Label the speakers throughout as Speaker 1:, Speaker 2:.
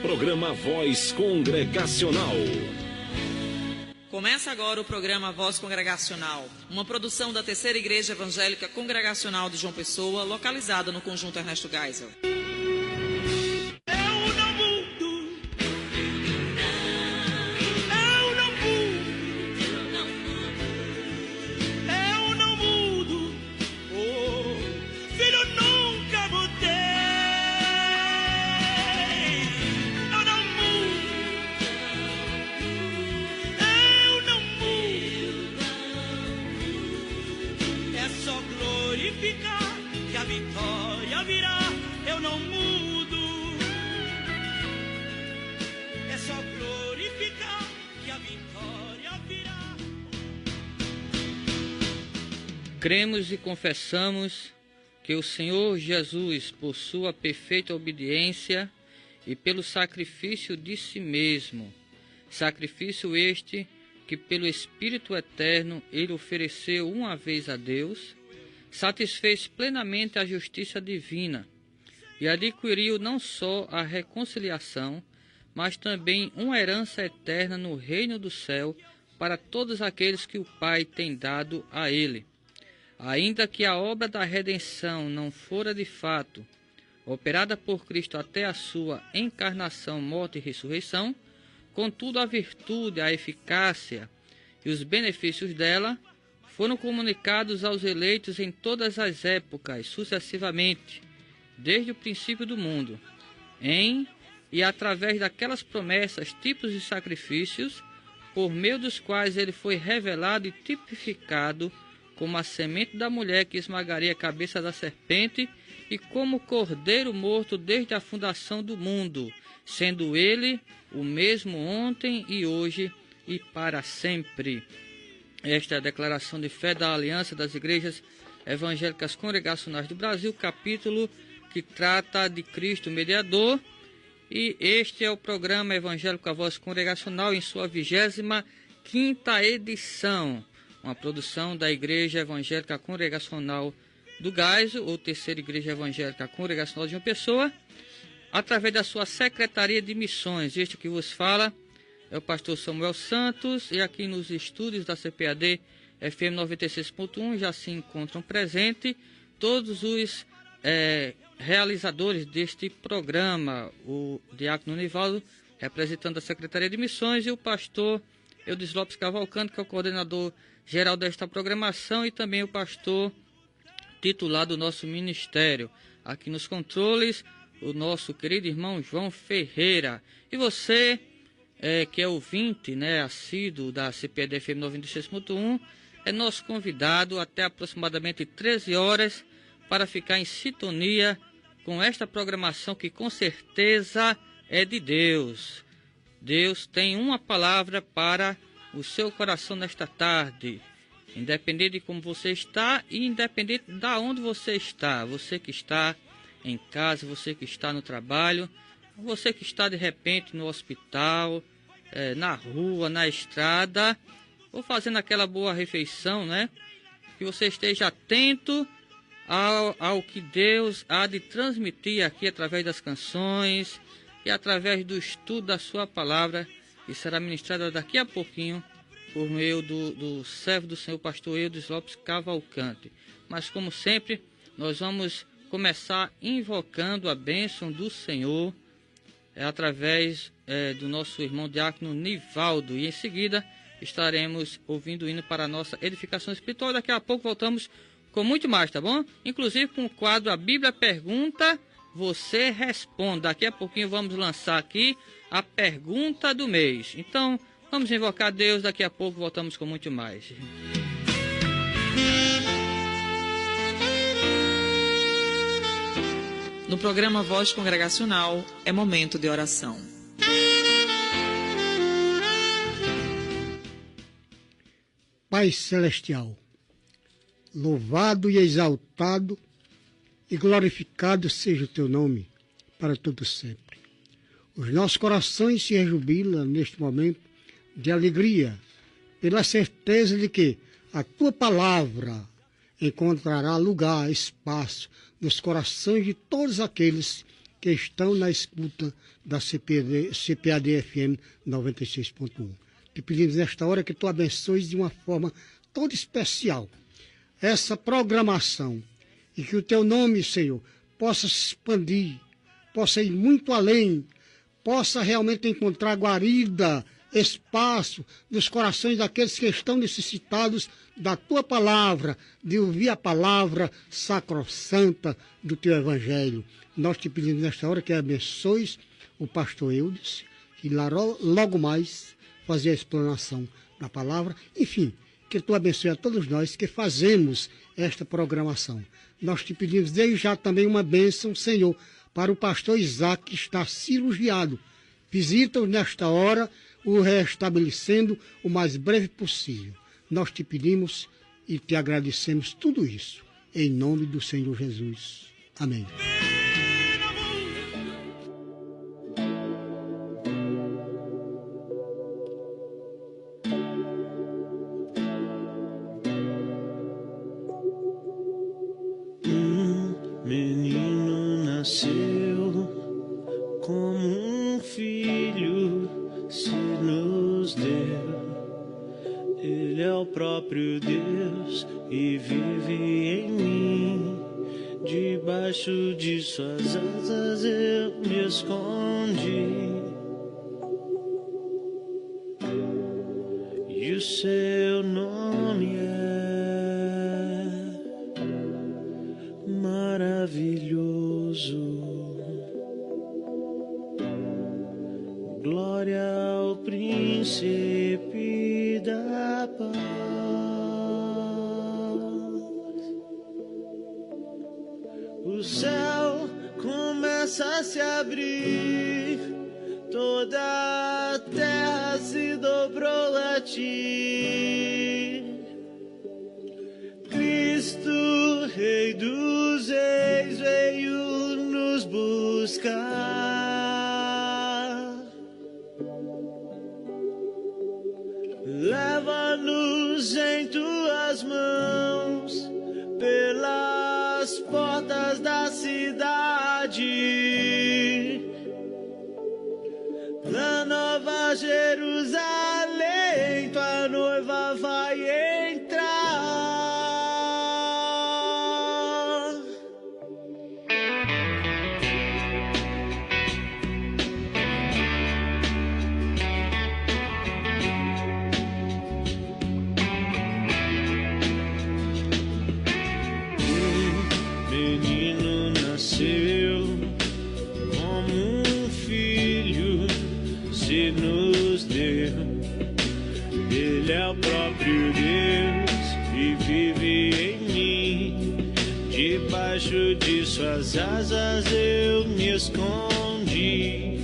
Speaker 1: Programa Voz Congregacional.
Speaker 2: Começa agora o programa Voz Congregacional, uma produção da Terceira Igreja Evangélica Congregacional de João Pessoa, localizada no Conjunto Ernesto Geisel.
Speaker 3: Que a vitória virá, eu não mudo. É só glorificar que a vitória virá.
Speaker 4: Cremos e confessamos que o Senhor Jesus, por sua perfeita obediência e pelo sacrifício de si mesmo, sacrifício este que pelo Espírito Eterno ele ofereceu uma vez a Deus, satisfez plenamente a justiça divina e adquiriu não só a reconciliação, mas também uma herança eterna no reino do céu para todos aqueles que o Pai tem dado a ele. Ainda que a obra da redenção não fora de fato operada por Cristo até a sua encarnação, morte e ressurreição, contudo a virtude, a eficácia e os benefícios dela foram comunicados aos eleitos em todas as épocas, sucessivamente, desde o princípio do mundo, em e através daquelas promessas, tipos de sacrifícios, por meio dos quais ele foi revelado e tipificado como a semente da mulher que esmagaria a cabeça da serpente e como cordeiro morto desde a fundação do mundo, sendo ele o mesmo ontem e hoje e para sempre. Esta é a declaração de fé da Aliança das Igrejas Evangélicas Congregacionais do Brasil, capítulo que trata de Cristo mediador. E este é o programa Evangélico A Voz Congregacional em sua 25ª edição, uma produção da Igreja Evangélica Congregacional do Geisel, ou Terceira Igreja Evangélica Congregacional de João Pessoa, através da sua Secretaria de Missões. Este que vos fala é o pastor Samuel Santos, e aqui nos estúdios da CPAD FM 96.1 já se encontram presentes todos os realizadores deste programa, o diácono Nivaldo, representando a Secretaria de Missões, e o pastor Eudes Lopes Cavalcante, que é o coordenador geral desta programação, e também o pastor titular do nosso ministério. Aqui nos controles, o nosso querido irmão João Ferreira. E você que é ouvinte, assíduo da CPAD FM 96.1, é nosso convidado até aproximadamente 13 horas para ficar em sintonia com esta programação que com certeza é de Deus. Deus tem uma palavra para o seu coração nesta tarde, independente de como você está e independente de onde você está. Você que está em casa, você que está no trabalho, você que está de repente no hospital, na rua, na estrada, ou fazendo aquela boa refeição, que você esteja atento ao que Deus há de transmitir aqui através das canções e através do estudo da sua palavra, que será ministrada daqui a pouquinho por meio do servo do Senhor, pastor Eudes Lopes Cavalcante. Mas como sempre, nós vamos começar invocando a bênção do Senhor através do nosso irmão diácono Nivaldo, e em seguida estaremos ouvindo o hino para a nossa edificação espiritual. Daqui a pouco voltamos com muito mais, tá bom? Inclusive com o quadro A Bíblia Pergunta, Você Responde. Daqui a pouquinho vamos lançar aqui a pergunta do mês. Então, vamos invocar Deus, daqui a pouco voltamos com muito mais.
Speaker 2: No programa Voz Congregacional, é momento de oração.
Speaker 5: Pai Celestial, louvado e exaltado e glorificado seja o teu nome para todo sempre. Os nossos corações se rejubilam neste momento de alegria, pela certeza de que a tua palavra encontrará lugar, espaço nos corações de todos aqueles que estão na escuta da CPAD-FM 96.1. Te pedimos nesta hora que tu abençoes de uma forma toda especial essa programação e que o teu nome, Senhor, possa se expandir, possa ir muito além, possa realmente encontrar guarida, espaço nos corações daqueles que estão necessitados da tua palavra, de ouvir a palavra sacrossanta do teu evangelho. Nós te pedimos nesta hora que abençoes o pastor Eudes, que logo mais fazer a explanação da palavra. Enfim, que tu abençoe a todos nós que fazemos esta programação. Nós te pedimos desde já também uma bênção, Senhor, para o pastor Isaac, que está cirurgiado. Visita-o nesta hora, o restabelecendo o mais breve possível. Nós te pedimos e te agradecemos tudo isso, em nome do Senhor Jesus. Amém.
Speaker 3: Menino nasceu como um filho se nos deu. Ele é o próprio Deus e vive em mim. Debaixo de suas asas eu me escondi. E o seu nome é maravilhoso. Glória ao príncipe da paz. O céu começa a se abrir, toda a terra se dobrou a ti. Cristo, Rei dos Reis, veio nos buscar. Leva-nos em tuas mãos pelas portas da cidade, na Nova Jerusalém, tua noiva vai entrar. Nasceu como um filho se nos deu. Ele é o próprio Deus e vive em mim. Debaixo de suas asas eu me escondi.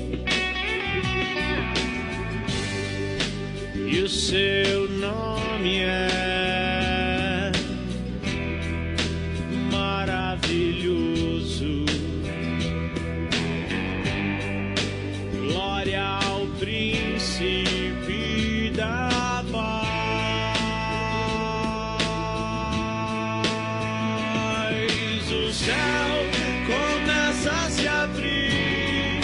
Speaker 3: E o seu nome é maravilhoso. Glória ao príncipe da paz. O céu começa a se abrir,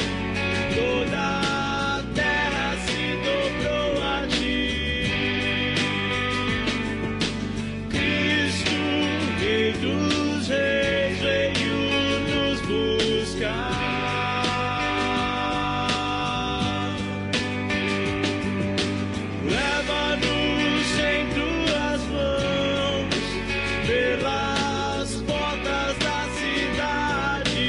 Speaker 3: toda a terra se dobrou a ti. Cristo, Rei dos Reis, veio nos buscar. Leva-nos em tuas mãos pelas portas da cidade,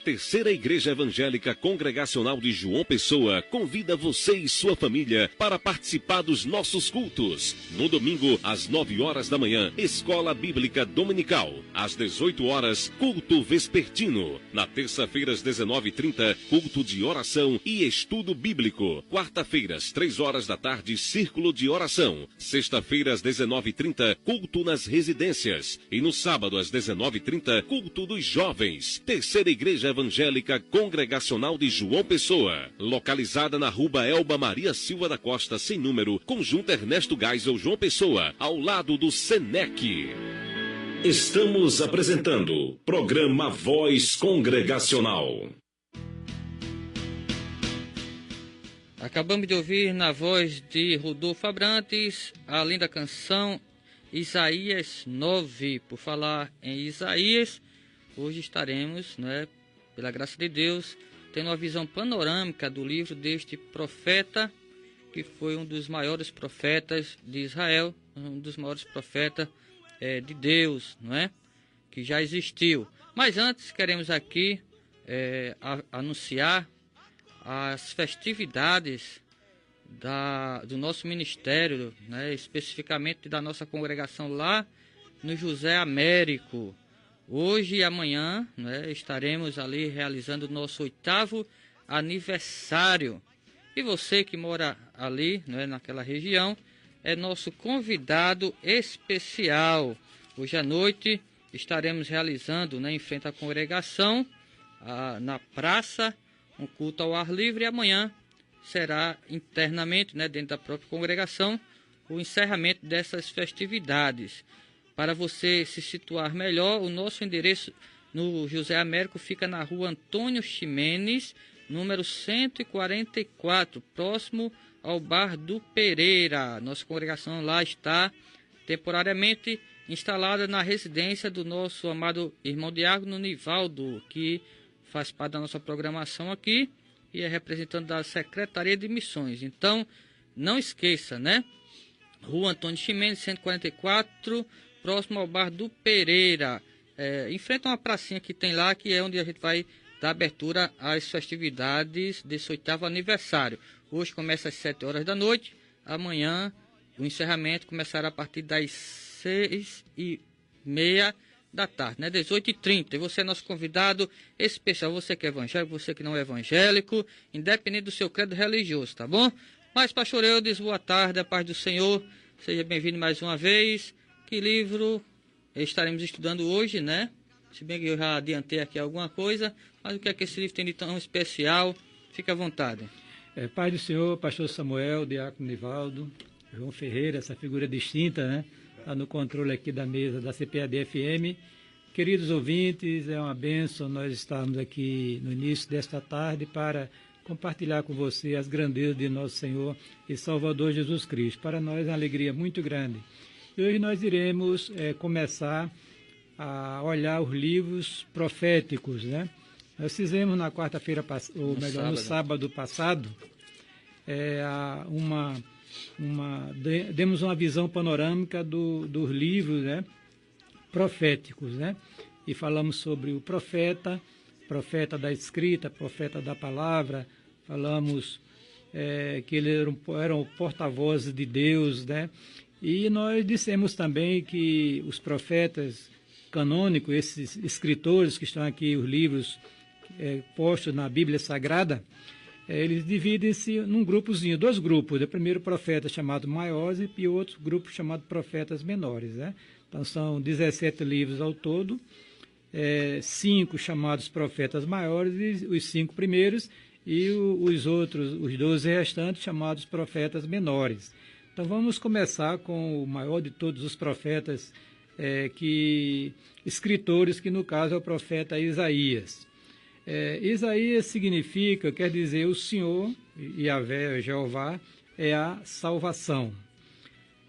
Speaker 1: A Terceira Igreja Evangélica Congregacional de João Pessoa convida você e sua família para participar dos nossos cultos. No domingo, às 9 horas da manhã, Escola Bíblica Dominical. Às 18 horas, culto vespertino. Na terça-feira, às 19h30, culto de oração e estudo bíblico. Quarta-feiras, 3 horas da tarde, círculo de oração. Sexta-feira, às 19h30, culto nas residências. E no sábado, às 19h30, culto dos jovens. Terceira Igreja Evangélica Congregacional de João Pessoa, localizada na Rua Elba Maria Silva da Costa, sem número, Conjunto Ernesto Geisel, João Pessoa, ao lado do Senec.
Speaker 6: Estamos apresentando programa Voz Congregacional.
Speaker 4: Acabamos de ouvir na voz de Rodolfo Abrantes a linda canção Isaías 9. Por falar em Isaías, hoje estaremos, pela graça de Deus, tendo uma visão panorâmica do livro deste profeta, que foi um dos maiores profetas de Israel, um dos maiores profetas de Deus, que já existiu. Mas antes, queremos aqui anunciar as festividades do nosso ministério, especificamente da nossa congregação lá no José Américo. Hoje e amanhã estaremos ali realizando o nosso 8º aniversário. E você que mora ali, naquela região, é nosso convidado especial. Hoje à noite estaremos realizando, em frente à congregação, na praça, um culto ao ar livre. E amanhã será internamente, dentro da própria congregação, o encerramento dessas festividades. Para você se situar melhor, o nosso endereço no José Américo fica na rua Antônio Ximenes, número 144, próximo ao Bar do Pereira. Nossa congregação lá está temporariamente instalada na residência do nosso amado irmão diácono Nivaldo, que faz parte da nossa programação aqui e é representante da Secretaria de Missões. Então, não esqueça, Rua Antônio Ximenes, 144, próximo ao Bar do Pereira. Em frente a uma pracinha que tem lá, que é onde a gente vai dar abertura às festividades desse 8º aniversário. Hoje começa às 7 horas da noite, amanhã o encerramento começará a partir das 6h30 da tarde, 18h30. E você é nosso convidado especial, você que é evangélico, você que não é evangélico, independente do seu credo religioso, tá bom? Mas, pastor Eudes, boa tarde, a paz do Senhor, seja bem-vindo mais uma vez. Que livro estaremos estudando hoje, Se bem que eu já adiantei aqui alguma coisa, mas o que é que esse livro tem de tão especial? Fique à vontade.
Speaker 7: Paz do Senhor, pastor Samuel, diácono Nivaldo, João Ferreira, essa figura distinta, Está no controle aqui da mesa da CPAD-FM. Queridos ouvintes, é uma bênção nós estarmos aqui no início desta tarde para compartilhar com você as grandezas de nosso Senhor e Salvador Jesus Cristo. Para nós é uma alegria muito grande. E hoje nós iremos começar a olhar os livros proféticos, Nós fizemos na quarta-feira, ou melhor, no sábado passado, demos uma visão panorâmica dos livros proféticos, E falamos sobre o profeta da escrita, profeta da palavra, falamos que eles eram porta-vozes de Deus, E nós dissemos também que os profetas canônicos, esses escritores que estão aqui, os livros postos na Bíblia Sagrada, eles dividem-se num grupozinho, 2 grupos. O primeiro profeta chamado maiores e outro grupo chamado profetas menores. Então são 17 livros ao todo, 5 chamados profetas maiores, os 5 primeiros, e os 12 restantes chamados profetas menores. Então vamos começar com o maior de todos os profetas, escritores, que no caso é o profeta Isaías. Isaías quer dizer o Senhor, Yahvé, Jeová, é a salvação.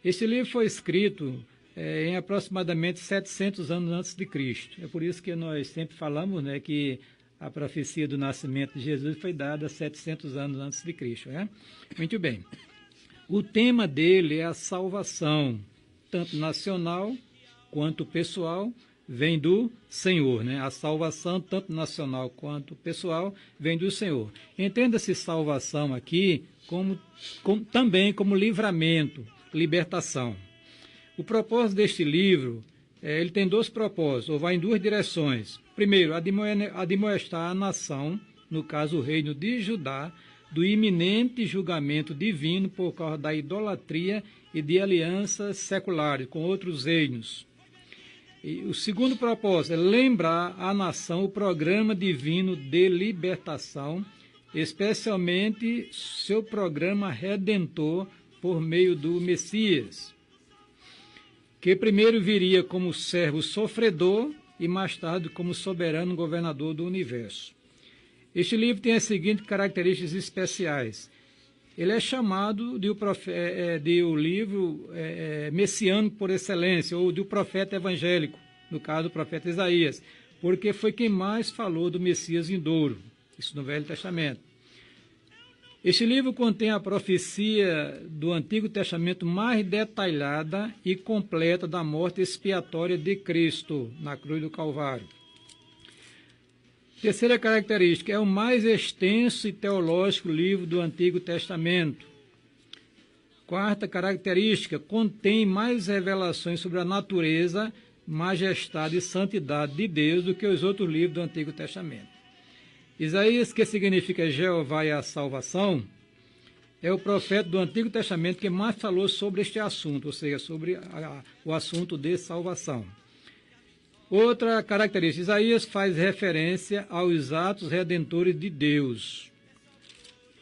Speaker 7: Este livro foi escrito em aproximadamente 700 anos antes de Cristo. É por isso que nós sempre falamos que a profecia do nascimento de Jesus foi dada 700 anos antes de Cristo. Muito bem. O tema dele é a salvação, tanto nacional quanto pessoal, vem do Senhor, né? A salvação, tanto nacional quanto pessoal, vem do Senhor. Entenda-se salvação aqui também como livramento, libertação. O propósito deste livro, ele tem dois propósitos, ou vai em duas direções. Primeiro, admoestar a nação, no caso o reino de Judá, do iminente julgamento divino por causa da idolatria e de alianças seculares com outros reinos. E o segundo propósito é lembrar à nação o programa divino de libertação, especialmente seu programa redentor por meio do Messias, que primeiro viria como servo sofredor e mais tarde como soberano governador do universo. Este livro tem as seguintes características especiais. Ele é chamado de o livro messiânico por excelência, ou do profeta evangélico, no caso do profeta Isaías, porque foi quem mais falou do Messias vindouro, isso no Velho Testamento. Este livro contém a profecia do Antigo Testamento mais detalhada e completa da morte expiatória de Cristo na cruz do Calvário. Terceira característica, é o mais extenso e teológico livro do Antigo Testamento. Quarta característica, contém mais revelações sobre a natureza, majestade e santidade de Deus do que os outros livros do Antigo Testamento. Isaías, que significa Jeová e a salvação, é o profeta do Antigo Testamento que mais falou sobre este assunto, ou seja, sobre o assunto de salvação. Outra característica, Isaías faz referência aos atos redentores de Deus.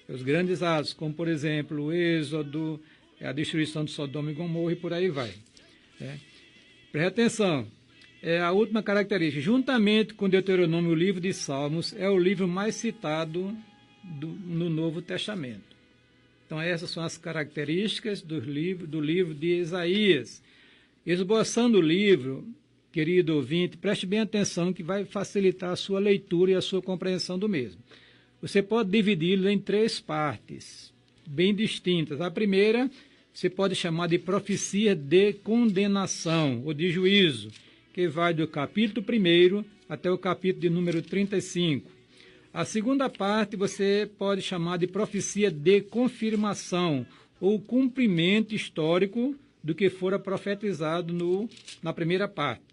Speaker 7: Os grandes atos, como por exemplo o Êxodo, a destruição de Sodoma e Gomorra e por aí vai. Preste atenção, a última característica, juntamente com Deuteronômio, o livro de Salmos, é o livro mais citado no Novo Testamento. Então essas são as características do livro de Isaías. Esboçando o livro, querido ouvinte, preste bem atenção que vai facilitar a sua leitura e a sua compreensão do mesmo. Você pode dividi-lo em três partes, bem distintas. A primeira, você pode chamar de profecia de condenação ou de juízo, que vai do capítulo 1 até o capítulo de número 35. A segunda parte você pode chamar de profecia de confirmação ou cumprimento histórico do que fora profetizado na primeira parte.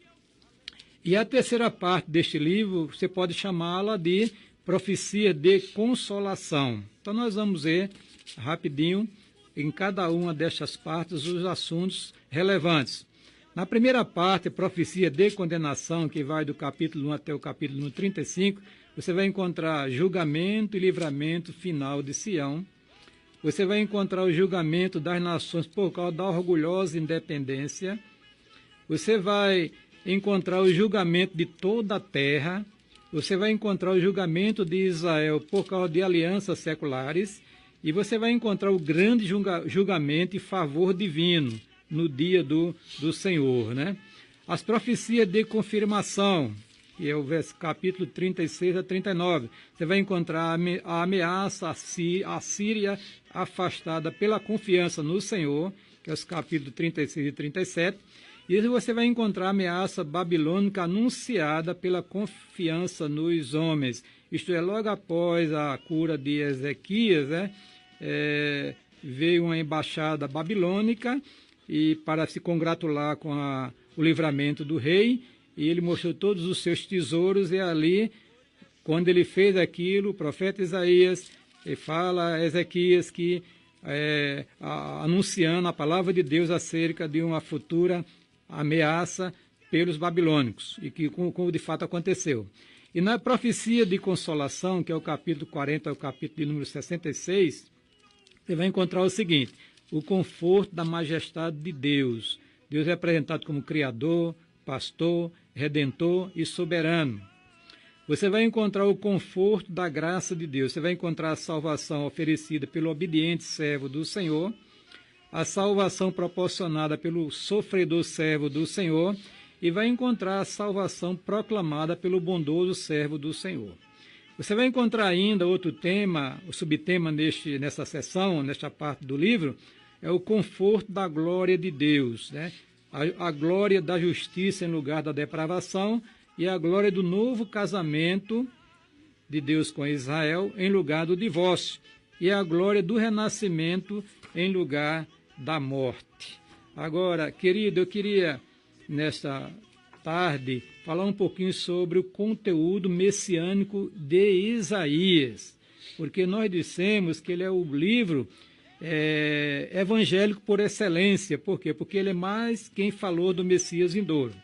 Speaker 7: E a terceira parte deste livro, você pode chamá-la de profecia de consolação. Então nós vamos ver rapidinho em cada uma destas partes os assuntos relevantes. Na primeira parte, profecia de condenação, que vai do capítulo 1 até o capítulo 35, você vai encontrar julgamento e livramento final de Sião. Você vai encontrar o julgamento das nações por causa da orgulhosa independência. Você vai encontrar o julgamento de toda a terra. Você vai encontrar o julgamento de Israel por causa de alianças seculares. E você vai encontrar o grande julgamento e favor divino no dia do Senhor, né? As profecias de confirmação, que é o capítulo 36 a 39. Você vai encontrar a ameaça à Síria afastada pela confiança no Senhor, que é os capítulos 36 e 37. E você vai encontrar a ameaça babilônica anunciada pela confiança nos homens. Isto é, logo após a cura de Ezequias, né, veio uma embaixada babilônica e para se congratular com o livramento do rei, e ele mostrou todos os seus tesouros, e ali, quando ele fez aquilo, o profeta Isaías fala a Ezequias que, anunciando a palavra de Deus acerca de uma futura ameaça pelos babilônicos, e que como de fato aconteceu. E na profecia de consolação, que é o capítulo 40 ao capítulo de número 66, você vai encontrar o seguinte: o conforto da majestade de Deus. Deus é apresentado como Criador, Pastor, Redentor e Soberano. Você vai encontrar o conforto da graça de Deus. Você vai encontrar a salvação oferecida pelo obediente servo do Senhor, a salvação proporcionada pelo sofredor servo do Senhor, e vai encontrar a salvação proclamada pelo bondoso servo do Senhor. Você vai encontrar ainda outro tema, o subtema nessa seção, nesta parte do livro, é o conforto da glória de Deus, né? a glória da justiça em lugar da depravação e a glória do novo casamento de Deus com Israel em lugar do divórcio e a glória do renascimento em lugar da morte. Agora, querido, eu queria, nesta tarde, falar um pouquinho sobre o conteúdo messiânico de Isaías, porque nós dissemos que ele é o livro evangélico por excelência. Por quê? Porque ele é mais quem falou do Messias vindouro.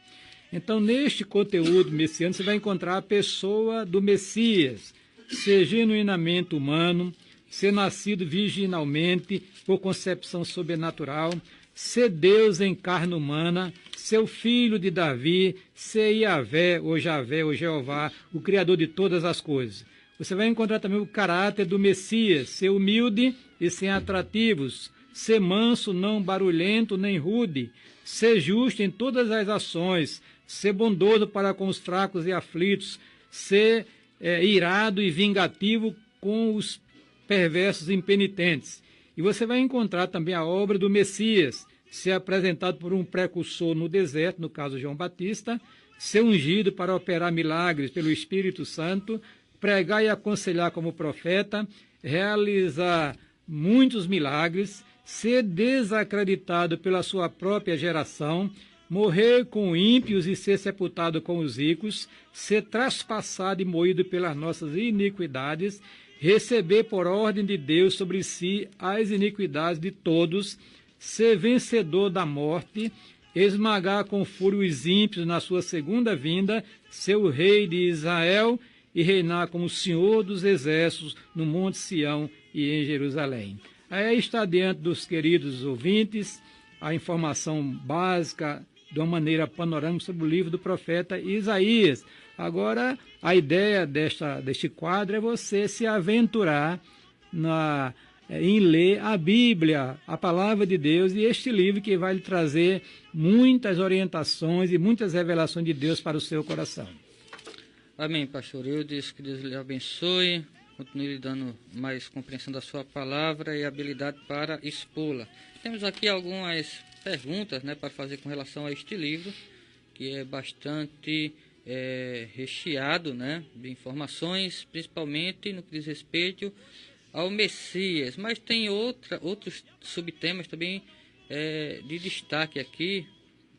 Speaker 7: Então, neste conteúdo messiânico, você vai encontrar a pessoa do Messias, ser genuinamente humano, ser nascido virginalmente por concepção sobrenatural, ser Deus em carne humana, ser o filho de Davi, ser Iavé, ou Javé, ou Jeová, o Criador de todas as coisas. Você vai encontrar também o caráter do Messias, ser humilde e sem atrativos, ser manso, não barulhento nem rude, ser justo em todas as ações, ser bondoso para com os fracos e aflitos, ser irado e vingativo com os perversos e impenitentes. E você vai encontrar também a obra do Messias, ser apresentado por um precursor no deserto, no caso João Batista, ser ungido para operar milagres pelo Espírito Santo, pregar e aconselhar como profeta, realizar muitos milagres, ser desacreditado pela sua própria geração, morrer com ímpios e ser sepultado com os ricos, ser traspassado e moído pelas nossas iniquidades, receber por ordem de Deus sobre si as iniquidades de todos, ser vencedor da morte, esmagar com fúria os ímpios na sua segunda vinda, ser o rei de Israel e reinar como Senhor dos exércitos no Monte Sião e em Jerusalém. Aí está diante dos queridos ouvintes a informação básica de uma maneira panorâmica sobre o livro do profeta Isaías. Agora, a ideia deste quadro é você se aventurar em ler a Bíblia, a Palavra de Deus, e este livro que vai lhe trazer muitas orientações e muitas revelações de Deus para o seu coração.
Speaker 4: Amém, pastor Eudes, que Deus lhe abençoe, continue lhe dando mais compreensão da sua palavra e habilidade para expô-la. Temos aqui algumas perguntas, para fazer com relação a este livro, que é bastante recheado, de informações, principalmente no que diz respeito ao Messias, mas tem outros subtemas também de destaque aqui,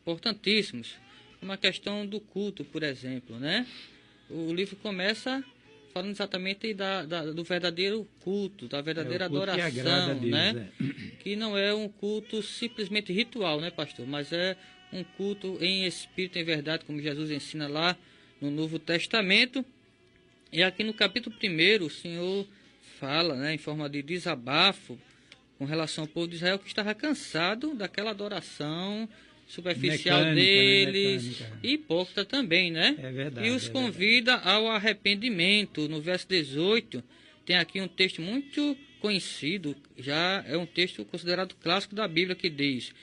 Speaker 4: importantíssimos, como a questão do culto, por exemplo, O livro começa falando exatamente do verdadeiro culto, da verdadeira adoração, que Deus, que não é um culto simplesmente ritual, pastor, mas é um culto em espírito e em verdade, como Jesus ensina lá no Novo Testamento. E aqui no capítulo 1, o Senhor fala, em forma de desabafo, com relação ao povo de Israel que estava cansado daquela adoração superficial deles, e hipócrita também,
Speaker 7: É verdade.
Speaker 4: E os convida ao arrependimento. No verso 18, tem aqui um texto muito conhecido, já é um texto considerado clássico da Bíblia, que diz: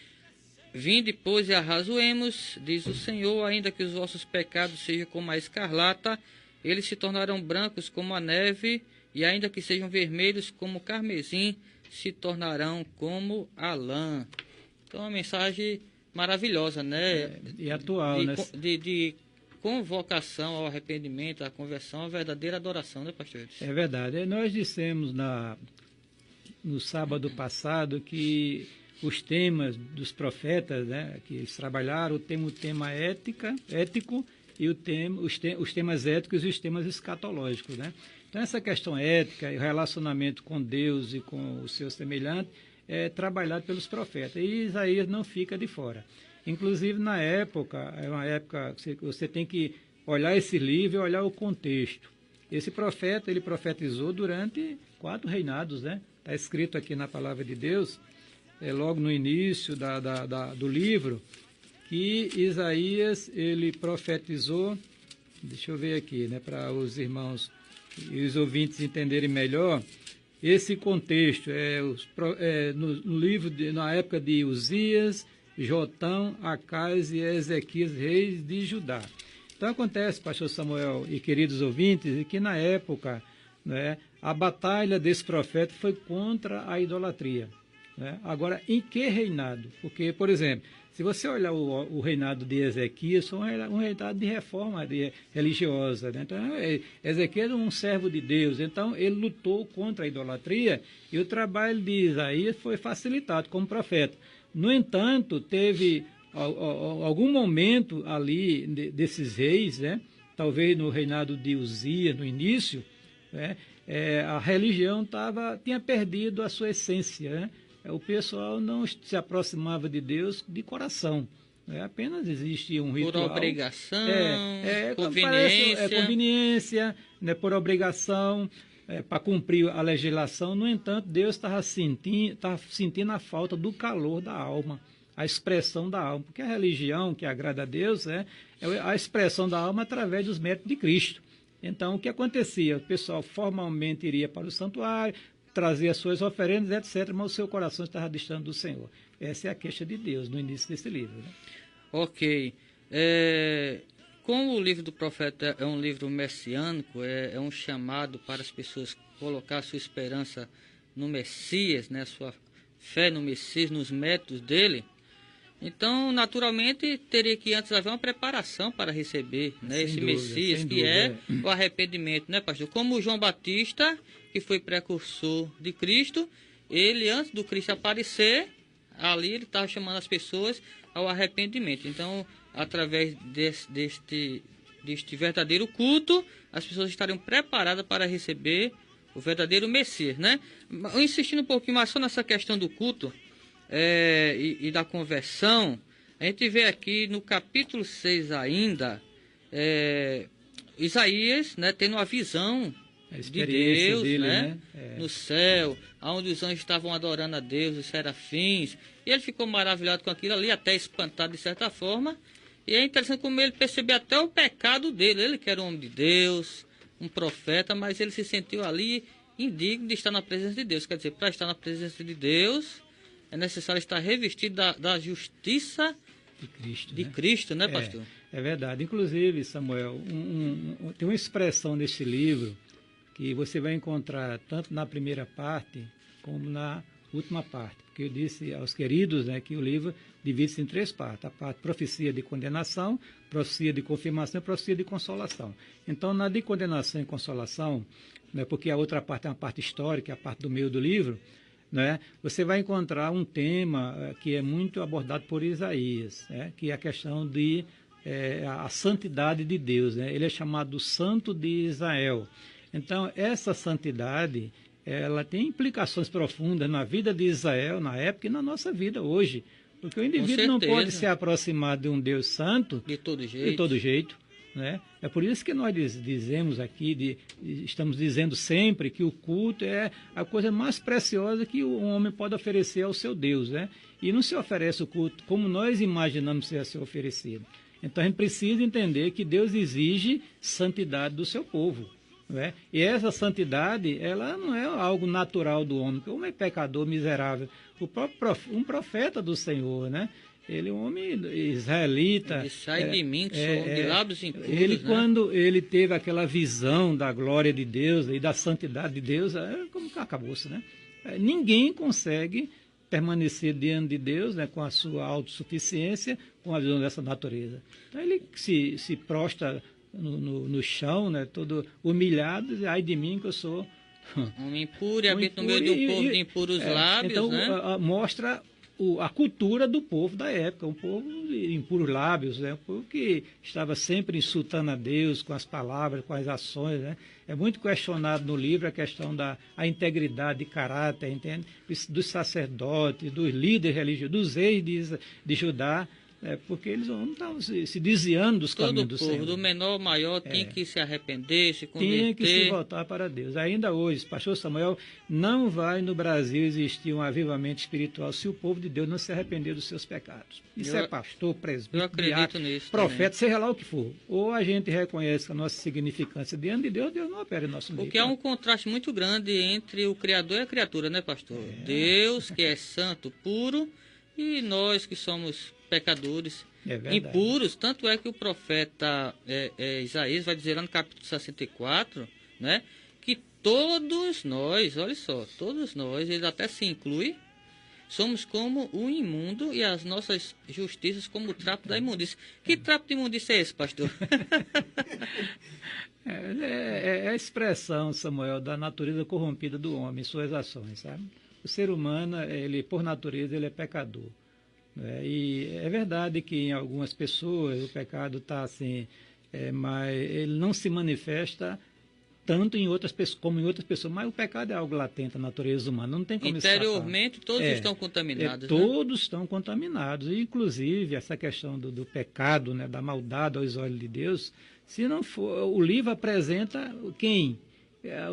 Speaker 4: Vinde, pois, e arrazoemos, diz o Senhor, ainda que os vossos pecados sejam como a escarlata, eles se tornarão brancos como a neve, e ainda que sejam vermelhos como o carmesim, se tornarão como a lã. Então, uma mensagem maravilhosa,
Speaker 7: E atual,
Speaker 4: de convocação ao arrependimento, à conversão, à verdadeira adoração, pastor?
Speaker 7: É verdade. Nós dissemos no sábado passado que os temas dos profetas, que eles trabalharam, o tema ético e os temas éticos e os temas escatológicos, Então, essa questão ética e o relacionamento com Deus e com o seu semelhante é trabalhado pelos profetas. E Isaías não fica de fora. Inclusive, na época, é uma época que você tem que olhar esse livro e olhar o contexto. Esse profeta, ele profetizou durante 4 reinados, Está escrito aqui na Palavra de Deus, logo no início do livro, que Isaías, ele profetizou, deixa eu ver aqui, para os irmãos e os ouvintes entenderem melhor, esse contexto no livro, na época de Uzias, Jotão, Acais e Ezequias, reis de Judá. Então acontece, pastor Samuel e queridos ouvintes, que na época a batalha desse profeta foi contra a idolatria. né? Agora, em que reinado? Porque, por exemplo, se você olhar o reinado de Ezequias, foi um reinado de reforma religiosa, né? Então, Ezequias era um servo de Deus, então ele lutou contra a idolatria e o trabalho de Isaías foi facilitado como profeta. No entanto, teve algum momento ali desses reis, né? Talvez no reinado de Uzias, no início, né? A religião tinha perdido a sua essência, né? O pessoal não se aproximava de Deus de coração. Apenas existia um ritual.
Speaker 4: Por obrigação,
Speaker 7: conveniência, né, por obrigação, para cumprir a legislação. No entanto, Deus estava sentindo a falta do calor da alma, a expressão da alma. Porque a religião que agrada a Deus é a expressão da alma através dos méritos de Cristo. Então, o que acontecia? O pessoal formalmente iria para o santuário, trazia as suas oferendas, etc., mas o seu coração estava distante do Senhor. Essa é a queixa de Deus no início desse livro, né?
Speaker 4: Ok. Como o livro do profeta é um livro messiânico, é um chamado para as pessoas colocar a sua esperança no Messias, né, a sua fé no Messias, nos métodos dele, então, naturalmente, teria que antes haver uma preparação para receber, né, esse dúvida, Messias, que é o arrependimento, né, pastor? Como João Batista, que foi precursor de Cristo, ele, antes do Cristo aparecer, ali ele estava chamando as pessoas ao arrependimento. Então, através deste verdadeiro culto, as pessoas estariam preparadas para receber o verdadeiro Messias, né? Insistindo um pouquinho mais só nessa questão do culto, e da conversão, a gente vê aqui no capítulo 6 ainda, Isaías, né, tendo uma visão de Deus, dele, né? No céu, onde os anjos estavam adorando a Deus, os serafins, e ele ficou maravilhado com aquilo ali, até espantado de certa forma, e é interessante como ele percebeu até o pecado dele. Ele que era um homem de Deus, um profeta, mas ele se sentiu ali indigno de estar na presença de Deus. Quer dizer, para estar na presença de Deus, é necessário estar revestido da justiça de Cristo, né, pastor?
Speaker 7: É verdade. Inclusive, Samuel, tem uma expressão nesse livro que você vai encontrar tanto na primeira parte como na última parte. Porque eu disse aos queridos, né, que o livro divide-se em 3 partes. A parte profecia de condenação, profecia de confirmação e profecia de consolação. Então, na de condenação e consolação, né, porque a outra parte é uma parte histórica, a parte do meio do livro, né, você vai encontrar um tema que é muito abordado por Isaías, né, que é a questão de a santidade de Deus, né? Ele é chamado Santo de Israel. Então, essa santidade, ela tem implicações profundas na vida de Israel, na época, e na nossa vida hoje. Porque o indivíduo não pode se aproximar de um Deus santo
Speaker 4: de todo jeito.
Speaker 7: Né? É por isso que nós dizemos aqui, estamos dizendo sempre que o culto é a coisa mais preciosa que o homem pode oferecer ao seu Deus, né? E não se oferece o culto como nós imaginamos ser oferecido. Então a gente precisa entender que Deus exige santidade do seu povo, né? E essa santidade, ela não é algo natural do homem, porque o homem é pecador, miserável. Um profeta do Senhor, né? Ele é um homem israelita.
Speaker 4: Ele sai de mim, que sou de lábios impuros.
Speaker 7: Ele,
Speaker 4: né?
Speaker 7: Quando ele teve aquela visão da glória de Deus e da santidade de Deus, como que acabou-se, né? Ninguém consegue permanecer diante de Deus, né, com a sua autossuficiência, com a visão dessa natureza. Então ele se prostra no chão, né, todo humilhado, e ai de mim que eu sou
Speaker 4: homem impuro e habito no meio de um povo de impuros lábios.
Speaker 7: Então,
Speaker 4: né?
Speaker 7: Mostra a cultura do povo da época, um povo de impuros lábios, né? Um povo que estava sempre insultando a Deus com as palavras, com as ações, né? É muito questionado no livro a questão da integridade de caráter, entende? Dos sacerdotes, dos líderes religiosos, dos reis de Judá, porque eles não estavam se desviando dos caminhos do Senhor.
Speaker 4: Do menor ao maior tinha que se arrepender, se converter.
Speaker 7: Tinha que se voltar para Deus. Ainda hoje, pastor Samuel, não vai no Brasil existir um avivamento espiritual se o povo de Deus não se arrepender dos seus pecados. Isso é pastor, presbítero, diácono, profeta, seja lá o que for. Ou a gente reconhece a nossa significância diante de Deus, Deus não opera em nosso meio.
Speaker 4: Porque há um contraste muito grande entre o Criador e a criatura, né, pastor? Deus, que é santo, puro, e nós que somos pecadores, impuros. Tanto é que o profeta Isaías vai dizer lá no capítulo 64, né, que todos nós, olha só, todos nós, ele até se inclui, somos como o imundo e as nossas justiças como o trapo da imundícia. Que trapo de imundícia é esse, pastor?
Speaker 7: É a expressão, Samuel, da natureza corrompida do homem, suas ações, sabe? O ser humano, ele por natureza, ele é pecador. Né? E é verdade que em algumas pessoas o pecado está assim, mas ele não se manifesta tanto em outras pessoas como em outras pessoas, mas o pecado é algo latente na natureza humana, não tem como
Speaker 4: interiormente
Speaker 7: escapar.
Speaker 4: Todos estão contaminados,
Speaker 7: todos estão contaminados, e inclusive essa questão do pecado, né, da maldade aos olhos de Deus, se não for, o livro apresenta quem?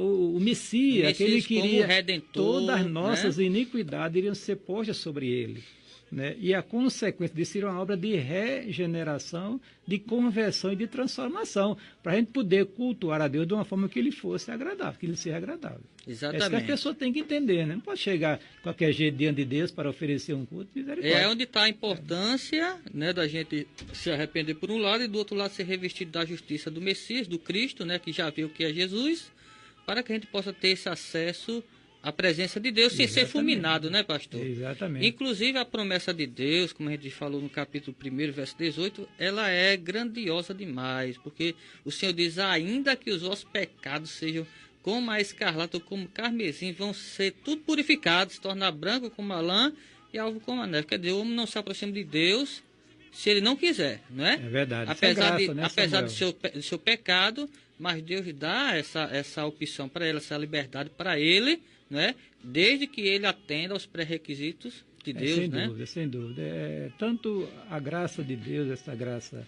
Speaker 7: O Messias, aquele que iria,
Speaker 4: redentor,
Speaker 7: todas as nossas,
Speaker 4: né,
Speaker 7: iniquidades iriam ser postas sobre ele. Né? E a consequência disso seria uma obra de regeneração, de conversão e de transformação, para a gente poder cultuar a Deus de uma forma que ele fosse agradável, que ele seja agradável.
Speaker 4: Exatamente.
Speaker 7: É isso que a pessoa tem que entender, né? Não pode chegar de qualquer jeito diante de Deus para oferecer um culto.
Speaker 4: É onde está a importância, né, da gente se arrepender por um lado e do outro lado ser revestido da justiça do Messias, do Cristo, né, que já viu o que é Jesus, para que a gente possa ter esse acesso a presença de Deus sem ser fulminado, né, pastor?
Speaker 7: Exatamente.
Speaker 4: Inclusive a promessa de Deus, como a gente falou no capítulo 1, verso 18, ela é grandiosa demais, porque o Senhor diz, ainda que os vossos pecados sejam como a escarlata ou como carmesim, vão ser tudo purificados, se tornar branco como a lã e alvo como a neve. Quer dizer, o homem não se aproxima de Deus se ele não quiser, não é?
Speaker 7: É verdade.
Speaker 4: Apesar do seu pecado, mas Deus dá essa opção para ele, essa liberdade para ele, né? Desde que ele atenda aos pré-requisitos de Deus,
Speaker 7: sem
Speaker 4: né?
Speaker 7: Dúvida, sem dúvida. Tanto a graça de Deus, essa graça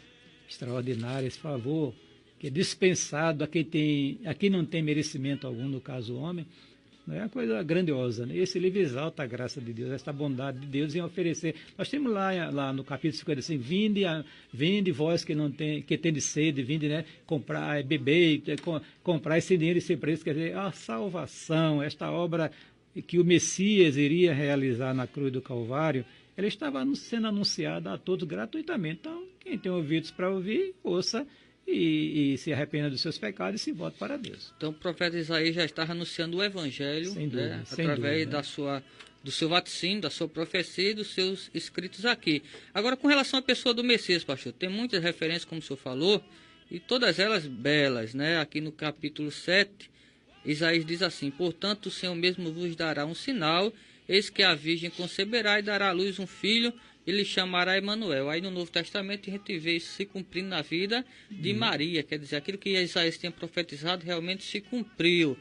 Speaker 7: extraordinária, esse favor que é dispensado a quem não tem merecimento algum, no caso o homem, não é uma coisa grandiosa, né? Esse livro exalta a graça de Deus, essa bondade de Deus em oferecer. Nós temos lá no capítulo 55, vinde vós que tem de sede, vinde, né, comprar, beber, comprar esse dinheiro e ser preço, quer dizer, a salvação, esta obra que o Messias iria realizar na cruz do Calvário, ela estava sendo anunciada a todos gratuitamente. Então, quem tem ouvidos para ouvir, ouça, e se arrependa dos seus pecados e se volte para Deus.
Speaker 4: Então o profeta Isaías já está anunciando o Evangelho, né, através do seu vaticínio, da sua profecia e dos seus escritos aqui. Agora, com relação à pessoa do Messias, pastor, tem muitas referências, como o senhor falou, e todas elas belas, né? Aqui no capítulo 7, Isaías diz assim, portanto o Senhor mesmo vos dará um sinal, eis que a Virgem conceberá e dará à luz um filho, e lhe chamará Emanuel. Aí no Novo Testamento a gente vê isso se cumprindo na vida de Maria, quer dizer, aquilo que Isaías tinha profetizado realmente se cumpriu.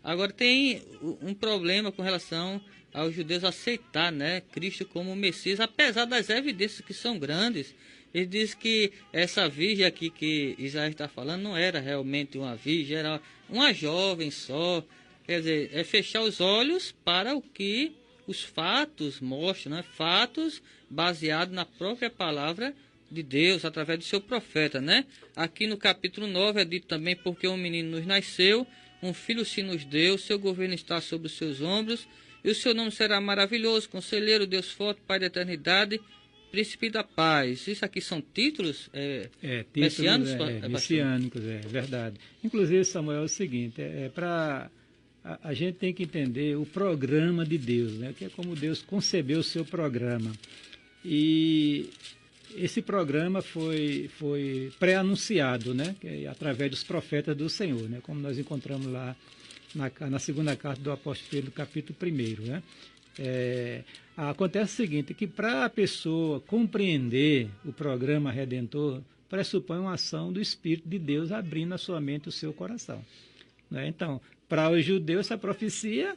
Speaker 4: Agora tem um problema com relação aos judeus aceitar, né, Cristo como Messias, apesar das evidências que são grandes. Ele diz que essa virgem aqui que Isaías está falando não era realmente uma virgem, era uma jovem só. Quer dizer, é fechar os olhos para o que os fatos mostram, né? Fatos baseados na própria palavra de Deus, através do seu profeta, né? Aqui no capítulo 9 é dito também, porque um menino nos nasceu, um filho se nos deu, seu governo está sobre os seus ombros, e o seu nome será maravilhoso, conselheiro, Deus forte, Pai da eternidade, príncipe da paz. Isso aqui são títulos messiânicos?
Speaker 7: Messiânicos, é verdade. Inclusive, Samuel, é o seguinte, para... A gente tem que entender o programa de Deus, né? Que é como Deus concebeu o seu programa. E esse programa foi pré-anunciado, né? Através dos profetas do Senhor, né? Como nós encontramos lá na segunda carta do apóstolo Pedro, capítulo 1. Né? Acontece o seguinte, que para a pessoa compreender o programa redentor, pressupõe uma ação do Espírito de Deus abrindo a sua mente e o seu coração. Né? Então, para os judeus, essa profecia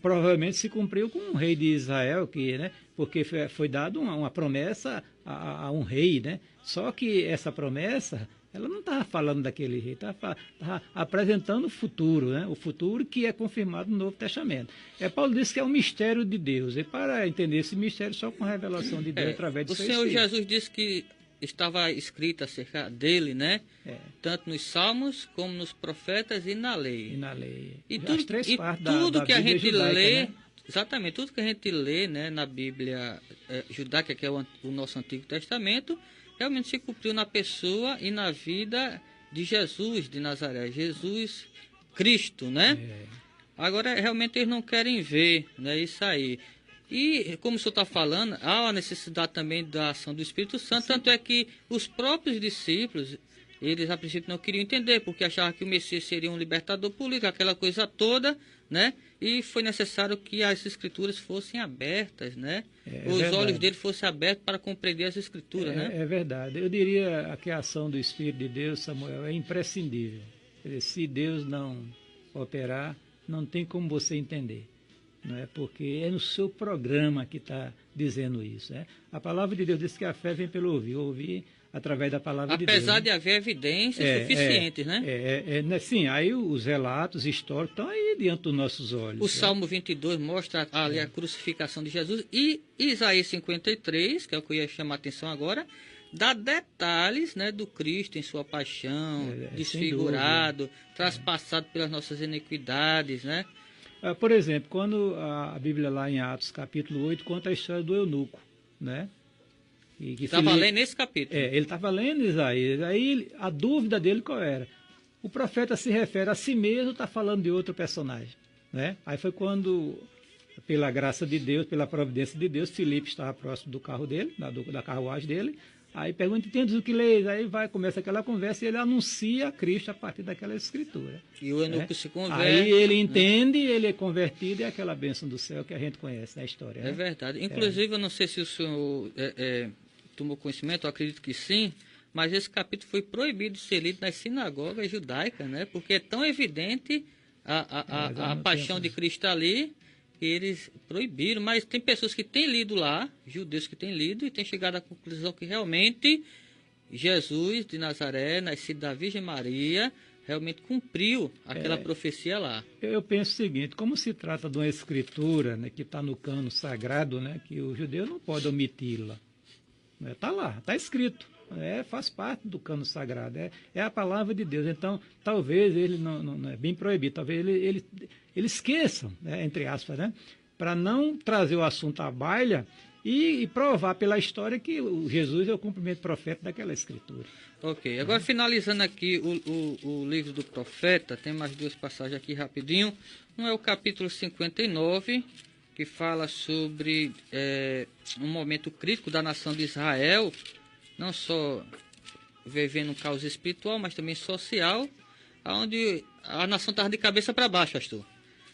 Speaker 7: provavelmente se cumpriu com o rei de Israel, né? Porque foi dada uma promessa a um rei, né? Só que essa promessa, ela não estava falando daquele rei, estava apresentando o futuro, né? O futuro que é confirmado no Novo Testamento. Paulo disse que é um mistério de Deus, e para entender esse mistério só com a revelação de Deus através do seu Espírito.
Speaker 4: O Senhor Jesus disse que estava escrito acerca dele, né? Tanto nos Salmos, como nos profetas e na lei. E tudo, tudo que a gente lê, né? Exatamente, tudo que a gente lê, né, na Bíblia judaica, que é o nosso Antigo Testamento, realmente se cumpriu na pessoa e na vida de Jesus de Nazaré, Jesus Cristo, né? Agora, realmente, eles não querem ver, né, isso aí. E, como o senhor está falando, há a necessidade também da ação do Espírito Santo, tanto é que os próprios discípulos, eles a princípio não queriam entender, porque achavam que o Messias seria um libertador político, aquela coisa toda, né? E foi necessário que as Escrituras fossem abertas, né? Os
Speaker 7: verdade.
Speaker 4: olhos dele fossem abertos para compreender as Escrituras, né?
Speaker 7: É verdade. Eu diria que a ação do Espírito de Deus, Samuel, é imprescindível. Quer dizer, se Deus não operar, não tem como você entender. Não é? Porque é no seu programa que está dizendo isso. Né? A palavra de Deus diz que a fé vem pelo ouvir através da palavra de Deus.
Speaker 4: Apesar de haver evidências suficientes, né?
Speaker 7: Sim, aí os relatos históricos estão aí diante dos nossos olhos.
Speaker 4: O Salmo 22 mostra ali a crucificação de Jesus, e Isaías 53, que é o que eu ia chamar a atenção agora, dá detalhes, né, do Cristo em sua paixão, desfigurado, traspassado pelas nossas iniquidades, né?
Speaker 7: Por exemplo, quando a Bíblia lá em Atos capítulo 8 conta a história do eunuco, né?
Speaker 4: Estava lendo nesse capítulo.
Speaker 7: Ele estava lendo Isaías. Aí a dúvida dele qual era? O profeta se refere a si mesmo, está falando de outro personagem, né? Aí foi quando, pela graça de Deus, pela providência de Deus, Filipe estava próximo do carro dele, da carruagem dele. Aí pergunta, entendes o que leis? Aí começa aquela conversa e ele anuncia a Cristo a partir daquela escritura.
Speaker 4: E o eunuco se converte.
Speaker 7: Aí ele entende, ele é convertido, e é aquela bênção do céu que a gente conhece na história.
Speaker 4: É
Speaker 7: né?
Speaker 4: verdade. Inclusive, eu não sei se o senhor tomou conhecimento, eu acredito que sim, mas esse capítulo foi proibido de ser lido nas sinagogas judaicas, né? Porque é tão evidente a paixão de Cristo ali, que eles proibiram. Mas tem pessoas que têm lido lá, judeus que têm lido, e têm chegado à conclusão que realmente Jesus de Nazaré, nascido da Virgem Maria, realmente cumpriu aquela profecia lá.
Speaker 7: Eu penso o seguinte, como se trata de uma escritura, né, que está no cano sagrado, né, que o judeu não pode omiti-la. Está lá, está escrito, faz parte do cano sagrado, é a palavra de Deus. Então, talvez ele não é bem proibido, talvez ele esqueça, né, entre aspas, né, para não trazer o assunto à baila e provar pela história que o Jesus é o cumprimento profeta daquela escritura.
Speaker 4: Ok, agora finalizando aqui o livro do profeta, tem mais duas passagens aqui rapidinho. Um é o capítulo 59, que fala sobre um momento crítico da nação de Israel, não só vivendo um caos espiritual, mas também social, onde a nação estava de cabeça para baixo, pastor.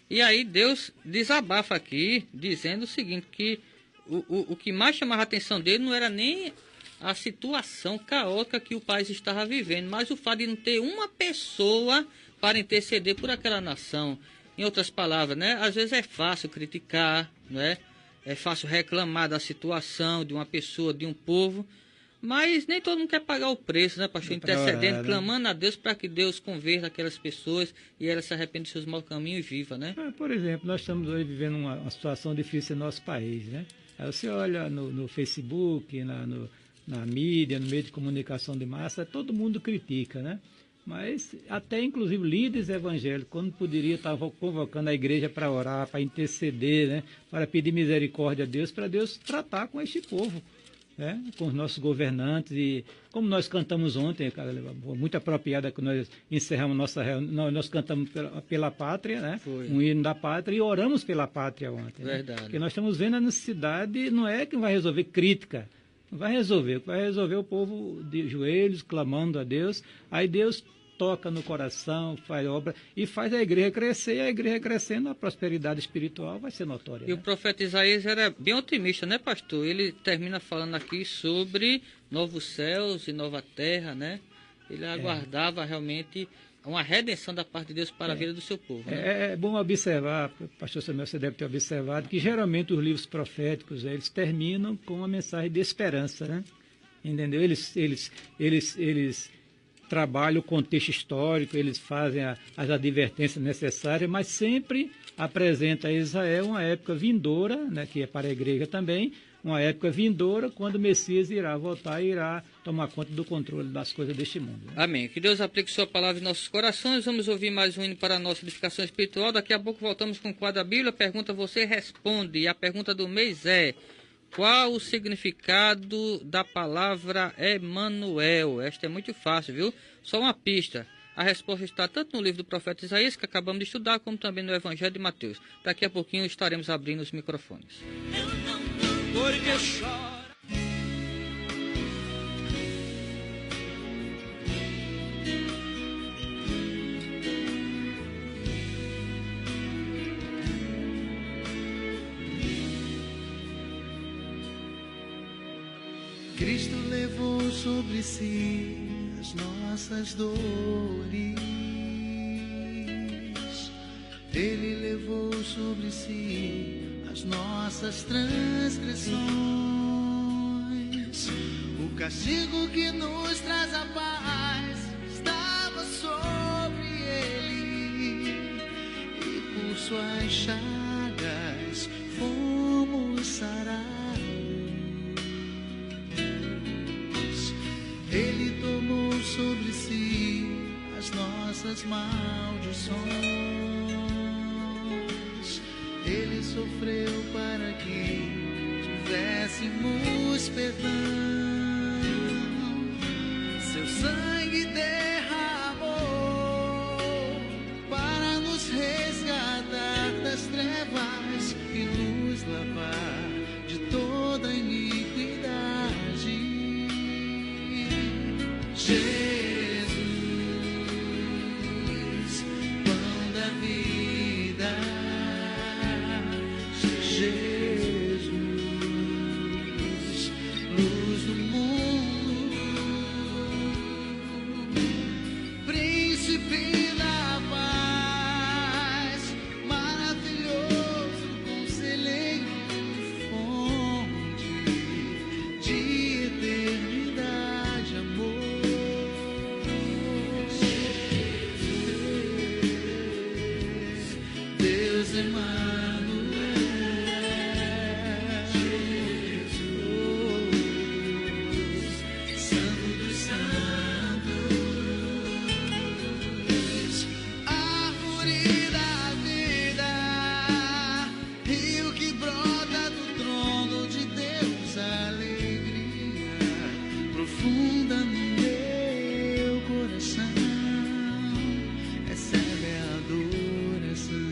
Speaker 4: E aí Deus desabafa aqui, dizendo o seguinte, que o que mais chamava a atenção dele não era nem a situação caótica que o país estava vivendo, mas o fato de não ter uma pessoa para interceder por aquela nação. Em outras palavras, né? Às vezes é fácil criticar, né? É fácil reclamar da situação de uma pessoa, de um povo, mas nem todo mundo quer pagar o preço, né, pastor? Intercedendo, clamando a Deus para que Deus converta aquelas pessoas e elas se arrependam dos seus maus caminhos e vivam, né?
Speaker 7: Por exemplo, nós estamos hoje vivendo uma situação difícil no nosso país, né? Aí você olha no Facebook, na mídia, no meio de comunicação de massa, todo mundo critica, né? Mas até inclusive líderes evangélicos, quando poderia estar convocando a igreja para orar, para interceder, né? Para pedir misericórdia a Deus, para Deus tratar com este povo, né? Com os nossos governantes. E como nós cantamos ontem, cara, muito apropriada que nós encerramos nossa reunião, nós cantamos pela pátria, né?
Speaker 4: Foi.
Speaker 7: Um hino da pátria, e oramos pela pátria ontem.
Speaker 4: Verdade.
Speaker 7: Né? Porque nós estamos vendo a necessidade, não é que vai resolver crítica, não vai resolver o povo de joelhos, clamando a Deus. Aí Deus toca no coração, faz obra e faz a igreja crescer, e a igreja crescendo, a prosperidade espiritual vai ser notória.
Speaker 4: E o profeta Isaías era bem otimista, né, pastor? Ele termina falando aqui sobre novos céus e nova terra, né? Ele aguardava realmente uma redenção da parte de Deus para a vida do seu povo. Né?
Speaker 7: É bom observar, pastor Samuel, você deve ter observado, que geralmente os livros proféticos, eles terminam com uma mensagem de esperança, né? Entendeu? Eles trabalham o contexto histórico, eles fazem as advertências necessárias, mas sempre apresenta a Israel uma época vindoura, né, que é para a igreja também, uma época vindoura quando o Messias irá voltar e irá tomar conta do controle das coisas deste mundo. Né?
Speaker 4: Amém. Que Deus aplique sua palavra em nossos corações. Vamos ouvir mais um hino para a nossa edificação espiritual. Daqui a pouco voltamos com o quadro da Bíblia. Pergunta você responde. E a pergunta do mês é: qual o significado da palavra Emanuel? Esta é muito fácil, viu? Só uma pista. A resposta está tanto no livro do profeta Isaías, que acabamos de estudar, como também no Evangelho de Mateus. Daqui a pouquinho estaremos abrindo os microfones.
Speaker 3: Porque chora.
Speaker 8: Cristo levou sobre si as nossas dores, Ele levou sobre si as nossas transgressões. O castigo que nos traz a paz estava sobre Ele, e por suas chagas fomos sarados. Ele tomou sobre si as nossas maldições. Ele sofreu para que tivéssemos perdão. Seu sangue derramou para nos resgatar das trevas e nos lavar de toda iniquidade. Jesus, pão da vida, Jesus, luz do mundo, príncipe da paz, maravilhoso conselheiro, fonte de eternidade, amor. Deus Emmanuel, Jesus, Santo dos Santos, árvore da vida, rio que brota do trono de Deus, alegria profunda no meu coração, recebe a adoração.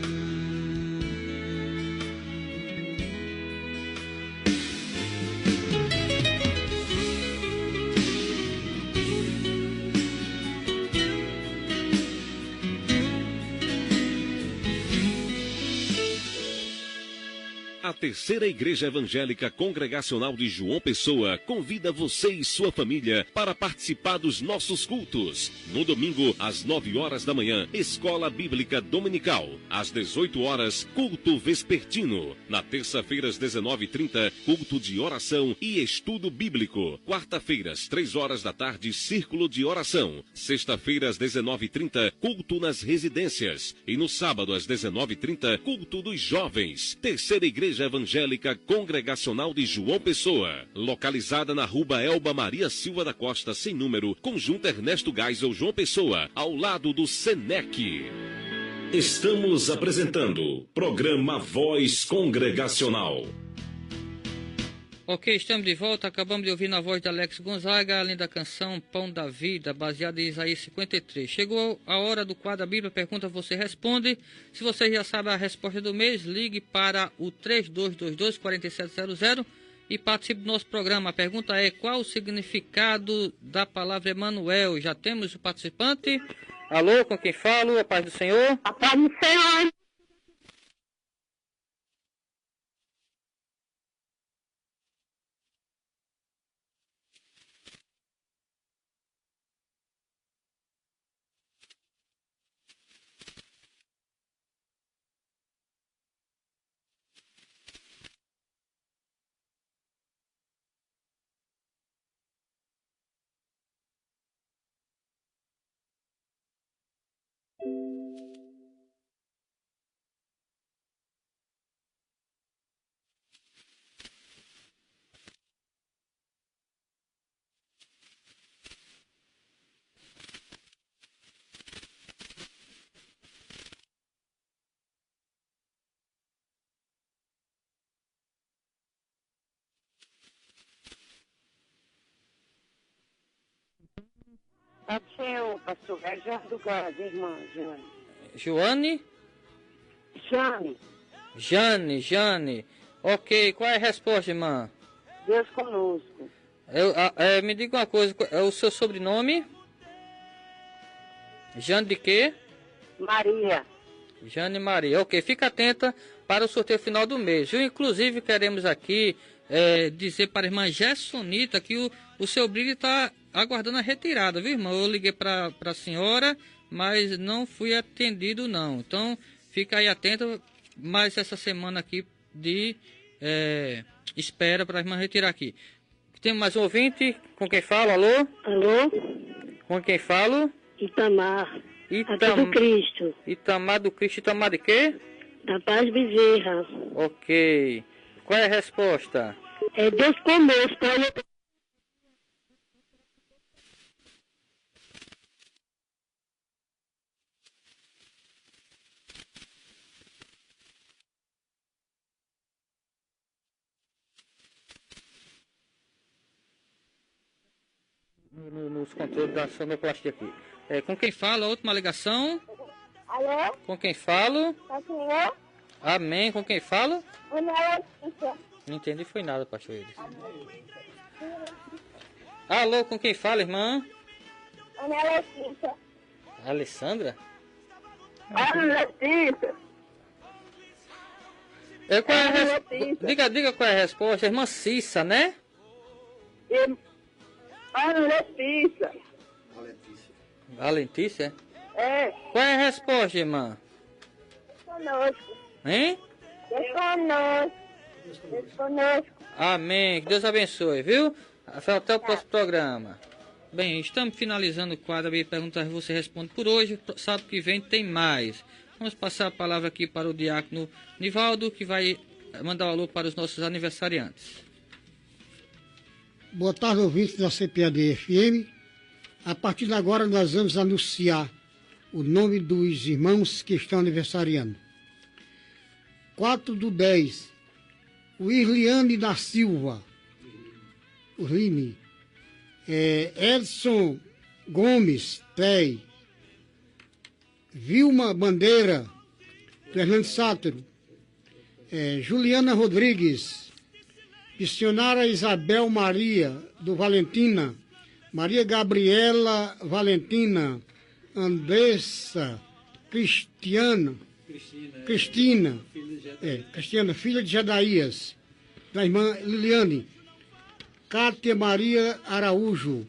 Speaker 1: A Terceira Igreja Evangélica Congregacional de João Pessoa convida você e sua família para participar dos nossos cultos. No domingo, às 9 horas da manhã, Escola Bíblica Dominical. Às 18 horas, culto vespertino. Na terça-feira, às 19h30, culto de oração e estudo bíblico. Quarta-feira, às 3 horas da tarde, círculo de oração. Sexta-feira, às 19h30, culto nas residências. E no sábado, às 19h30, culto dos jovens. Terceira Igreja Evangélica Congregacional de João Pessoa, localizada na Rua Elba Maria Silva da Costa, sem número, Conjunto Ernesto Geisel, João Pessoa, ao lado do Senec.
Speaker 6: Estamos apresentando programa Voz Congregacional.
Speaker 4: Ok, estamos de volta. Acabamos de ouvir na voz de Alex Gonzaga, além da canção Pão da Vida, baseada em Isaías 53. Chegou a hora do quadro A Bíblia Pergunta, você responde. Se você já sabe a resposta do mês, ligue para o 3222-4700 e participe do nosso programa. A pergunta é: qual o significado da palavra Emanuel? Já temos o participante. Alô, com quem falo? A paz do Senhor.
Speaker 9: A paz do Senhor. Pode ser o pastor Jane do Gás, irmã Jane.
Speaker 4: Joane? Jane. Ok, qual é a resposta, irmã?
Speaker 9: Deus conosco.
Speaker 4: Me diga uma coisa, é o seu sobrenome? Jane de quê?
Speaker 9: Maria.
Speaker 4: Jane Maria. Ok, fica atenta para o sorteio final do mês. Viu? Inclusive, queremos aqui dizer para a irmã Gessonita que o seu brilho está aguardando a retirada, viu, irmã? Eu liguei para a senhora, mas não fui atendido, não. Então, fica aí atenta, mais essa semana aqui de espera para a irmã retirar aqui. Tem mais um ouvinte? Com quem falo? Alô?
Speaker 9: Alô?
Speaker 4: Com quem falo?
Speaker 9: Itamar. Do Cristo.
Speaker 4: Itamar do Cristo. Itamar de quê?
Speaker 9: Da Paz Bezerra.
Speaker 4: Ok. Qual é a resposta?
Speaker 9: É Deus conosco.
Speaker 4: Nos controles da sonoplastia aqui. Com quem fala? A última ligação?
Speaker 10: Alô?
Speaker 4: Com quem falo?
Speaker 10: É o senhor?
Speaker 4: Amém. Com quem falo?
Speaker 10: Ana Letícia.
Speaker 4: Não entendi foi nada, pastor Elis. Alô, com quem fala, irmã?
Speaker 10: Ana Letícia.
Speaker 4: Alessandra?
Speaker 10: Ana Letícia.
Speaker 4: Diga qual é a resposta. Irmã Cissa, né?
Speaker 10: Ana Letícia.
Speaker 4: Valentícia?
Speaker 10: É.
Speaker 4: Qual é a resposta, irmã?
Speaker 10: Conosco.
Speaker 4: Hein?
Speaker 10: Deus conosco.
Speaker 4: Amém. Que Deus abençoe, viu? Até o próximo programa. Bem, estamos finalizando o quadro de perguntas você responde por hoje. Sábado que vem tem mais. Vamos passar a palavra aqui para o diácono Nivaldo, que vai mandar um alô para os nossos aniversariantes.
Speaker 5: Boa tarde, ouvintes da CPAD-FM. A partir de agora nós vamos anunciar o nome dos irmãos que estão aniversariando. 4/10, o Irliane da Silva, o Rime, Edson Gomes, Tei, Vilma Bandeira, Fernando Sátero, Juliana Rodrigues, missionária Isabel Maria, do Valentina, Maria Gabriela Valentina, Andressa, Cristina, filha de Jadaías, da irmã Liliane, Cátia Maria Araújo,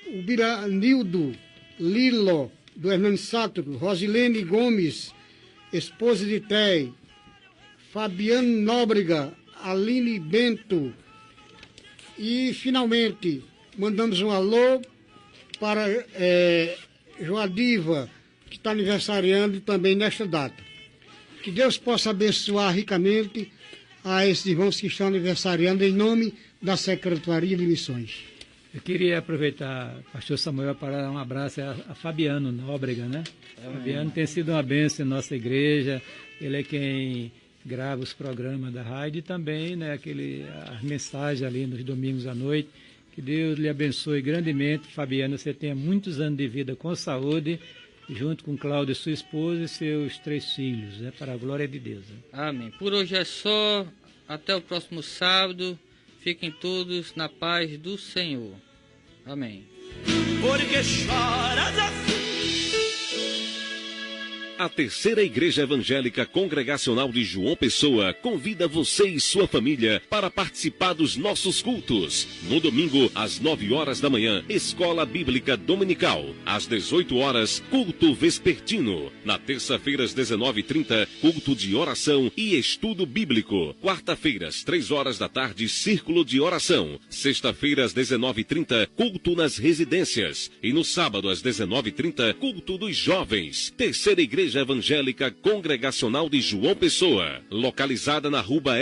Speaker 5: o Biranildo Lilo, do Hernando Sátiro, Rosilene Gomes, esposa de Tei, Fabiano Nóbrega, Aline Bento, e finalmente mandamos um alô para Joadiva, que está aniversariando também nesta data. Que Deus possa abençoar ricamente a esses irmãos que estão aniversariando em nome da Secretaria de Missões.
Speaker 7: Eu queria aproveitar, pastor Samuel, para dar um abraço a Fabiano Nóbrega, né? Fabiano tem sido uma bênção em nossa igreja, ele é quem grava os programas da rádio e também, né, as mensagens ali nos domingos à noite. Que Deus lhe abençoe grandemente. Fabiano, você tenha muitos anos de vida com saúde, junto com Cláudia, sua esposa, e seus 3 filhos, né, para a glória de Deus. Né?
Speaker 4: Amém. Por hoje é só. Até o próximo sábado. Fiquem todos na paz do Senhor. Amém.
Speaker 3: Porque choras assim.
Speaker 1: A Terceira Igreja Evangélica Congregacional de João Pessoa convida você e sua família para participar dos nossos cultos. No domingo, às 9 horas da manhã, Escola Bíblica Dominical. Às 18 horas, culto vespertino. Na terça-feira, às 19h30, culto de oração e estudo bíblico. Quarta-feira, às 3 horas da tarde, círculo de oração. Sexta-feira, às 19h30, culto nas residências. E no sábado, às 19h30, culto dos jovens. Terceira Igreja Evangélica Congregacional de João Pessoa, localizada na Rua